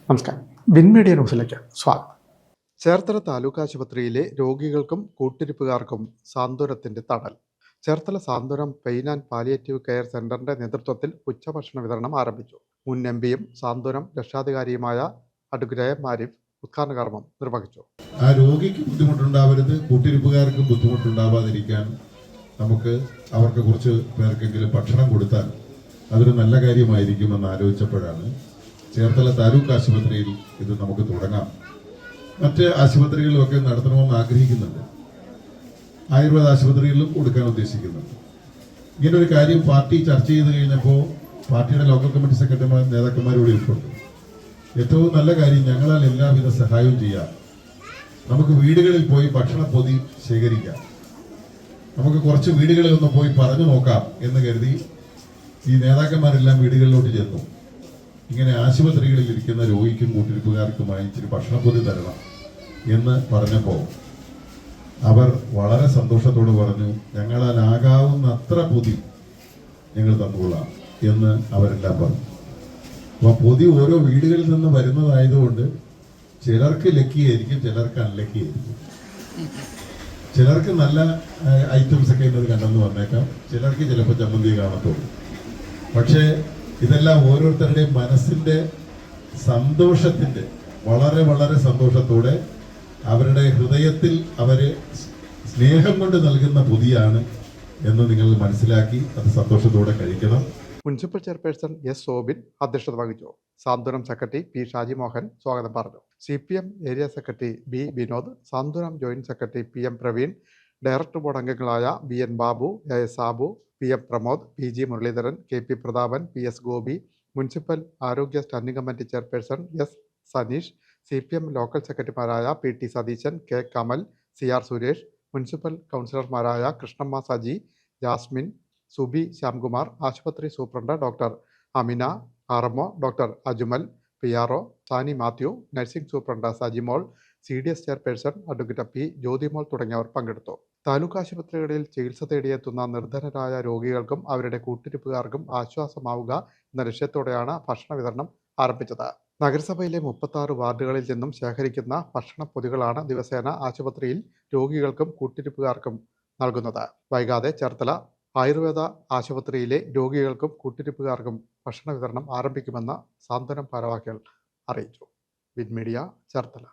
നമസ്കാരം. വിൻമീഡിയ ന്യൂസിലേക്ക് സ്വാഗതം. ചേർത്തല താലൂക്ക് ആശുപത്രിയിലെ രോഗികൾക്കും കൂട്ടിരിപ്പുകാർക്കും സാന്ത്വനത്തിന്റെ തണൽ. ചേർത്തല സാന്ത്വനം പെയിൻ ആൻഡ് പാലിയേറ്റീവ് കെയർ സെന്ററിന്റെ നേതൃത്വത്തിൽ ഉച്ചഭക്ഷണ വിതരണം ആരംഭിച്ചു. മുൻ എംപിയും സാന്ത്വനം രക്ഷാധികാരിയുമായ അഡ്വക്കേറ്റ് ആരിഫ് ഉദ്ഘാടന കർമ്മം നിർവഹിച്ചു. ആ രോഗിക്ക് ബുദ്ധിമുട്ടുണ്ടാവരുത്, കൂട്ടിരിപ്പുകാർക്ക് ബുദ്ധിമുട്ടുണ്ടാവാതിരിക്കാൻ നമുക്ക് അവർക്ക് കുറച്ച് പേർക്കെങ്കിലും ഭക്ഷണം കൊടുത്താൽ അതൊരു നല്ല കാര്യമായിരിക്കുമെന്ന് ആലോചിച്ചപ്പോഴാണ് ചേർത്തല താലൂക്ക് ആശുപത്രിയിൽ ഇത് നമുക്ക് തുടങ്ങാം. മറ്റ് ആശുപത്രികളിലൊക്കെ നടത്തണമെന്ന് ആഗ്രഹിക്കുന്നുണ്ട്, ആയുർവേദ ആശുപത്രികളിലും കൊടുക്കാൻ ഉദ്ദേശിക്കുന്നുണ്ട്. ഇങ്ങനൊരു കാര്യം പാർട്ടി ചർച്ച ചെയ്ത് കഴിഞ്ഞപ്പോൾ പാർട്ടിയുടെ ലോക്കൽ കമ്മിറ്റി സെക്രട്ടറിമാർ നേതാക്കന്മാരോട് ഇരിപ്പുണ്ട്. ഏറ്റവും നല്ല കാര്യം, ഞങ്ങളാൽ എല്ലാവിധ സഹായവും ചെയ്യാം. നമുക്ക് വീടുകളിൽ പോയി ഭക്ഷണപ്പൊതി ശേഖരിക്കാം, നമുക്ക് കുറച്ച് വീടുകളിൽ ഒന്ന് പോയി പറഞ്ഞു നോക്കാം എന്ന് കരുതി ഈ നേതാക്കന്മാരെല്ലാം വീടുകളിലോട്ട് ചെന്നു. ഇങ്ങനെ ആശുപത്രികളിൽ ഇരിക്കുന്ന രോഗിക്കും കൂട്ടിരിപ്പുകാർക്കുമായി ഇച്ചിരി ഭക്ഷണപ്പൊതി തരണം എന്ന് പറഞ്ഞപ്പോൾ അവർ വളരെ സന്തോഷത്തോട് പറഞ്ഞു, ഞങ്ങളാൽ ആകാവുന്ന അത്ര പൊതി ഞങ്ങൾ തന്നുകൊള്ളാം എന്ന് അവരെല്ലാം പറഞ്ഞു. അപ്പോൾ പൊതി ഓരോ വീടുകളിൽ നിന്ന് വരുന്നതായതുകൊണ്ട് ചിലർക്ക് ലക്കിയായിരിക്കും, ചിലർക്ക് അൺലക്കിയായിരിക്കും. ചിലർക്ക് നല്ല ഐറ്റംസ് ഒക്കെ ഇന്നത് കണ്ടെന്ന് വന്നേക്കാം, ചിലർക്ക് ചിലപ്പോൾ ചമ്മന്തി കാണത്തുള്ളൂ. പക്ഷേ ഇതെല്ലാം ഓരോരുത്തരുടെയും മനസ്സിൻ്റെ സന്തോഷത്തിൻ്റെ വളരെ വളരെ സന്തോഷത്തോടെ അവരുടെ ഹൃദയത്തിൽ അവരെ സ്നേഹം കൊണ്ട് നൽകുന്ന പൊതിയാണ് എന്ന് നിങ്ങൾ മനസ്സിലാക്കി അത് സന്തോഷത്തോടെ കഴിക്കണം. മുനിസിപ്പൽ ചെയർപേഴ്സൺ എസ് സോബിൻ അധ്യക്ഷത വഹിച്ചു. സാന്ത്വനം സെക്രട്ടറി പി ഷാജിമോഹൻ സ്വാഗതം പറഞ്ഞു. CPM area secretary B Vinod, Santhwanam joint secretary PM Praveen, director board അംഗങ്ങളായ BN Babu, AS Sabu, PM Pramod, PG Muralidharan, KP Prathapan, PS Gopi, municipal ആരോഗ്യ standing committee chairperson S Saneesh, CPM local സെക്രട്ടറിമാരായ PT Satheesan, K Kamal, CR Suresh, municipal കൗൺസിലർമാരായ Krishnamma Saji, Jasmine, Subi Shyamkumar, ആശുപത്രി superintendent doctor Amina, RMO doctor Ajmal, PRO Sani Mathew, nursing superintendent Sajimol, CDS chairperson advocate P Jyothimol തുടങ്ങിയവർ പങ്കെടുത്തു. താലൂക്ക് ആശുപത്രികളിൽ ചികിത്സ തേടിയെത്തുന്ന നിർധനരായ രോഗികൾക്കും അവരുടെ കൂട്ടിരിപ്പുകാർക്കും ആശ്വാസമാവുക എന്ന ലക്ഷ്യത്തോടെയാണ് ഭക്ഷണ വിതരണം ആരംഭിച്ചത്. നഗരസഭയിലെ 36 വാർഡുകളിൽ നിന്നും ശേഖരിക്കുന്ന ഭക്ഷണപ്പൊതികളാണ് ദിവസേന ആശുപത്രിയിൽ രോഗികൾക്കും കൂട്ടിരിപ്പുകാർക്കും നൽകുന്നത്. വൈകാതെ ചേർത്തല ആയുർവേദ ആശുപത്രിയിലെ രോഗികൾക്കും കൂട്ടിരിപ്പുകാർക്കും ഭക്ഷണ വിതരണം ആരംഭിക്കുമെന്ന് സാന്ത്വനം ഭാരവാഹികൾ അറിയിച്ചു. വിൻമീഡിയ, ചേർത്തല.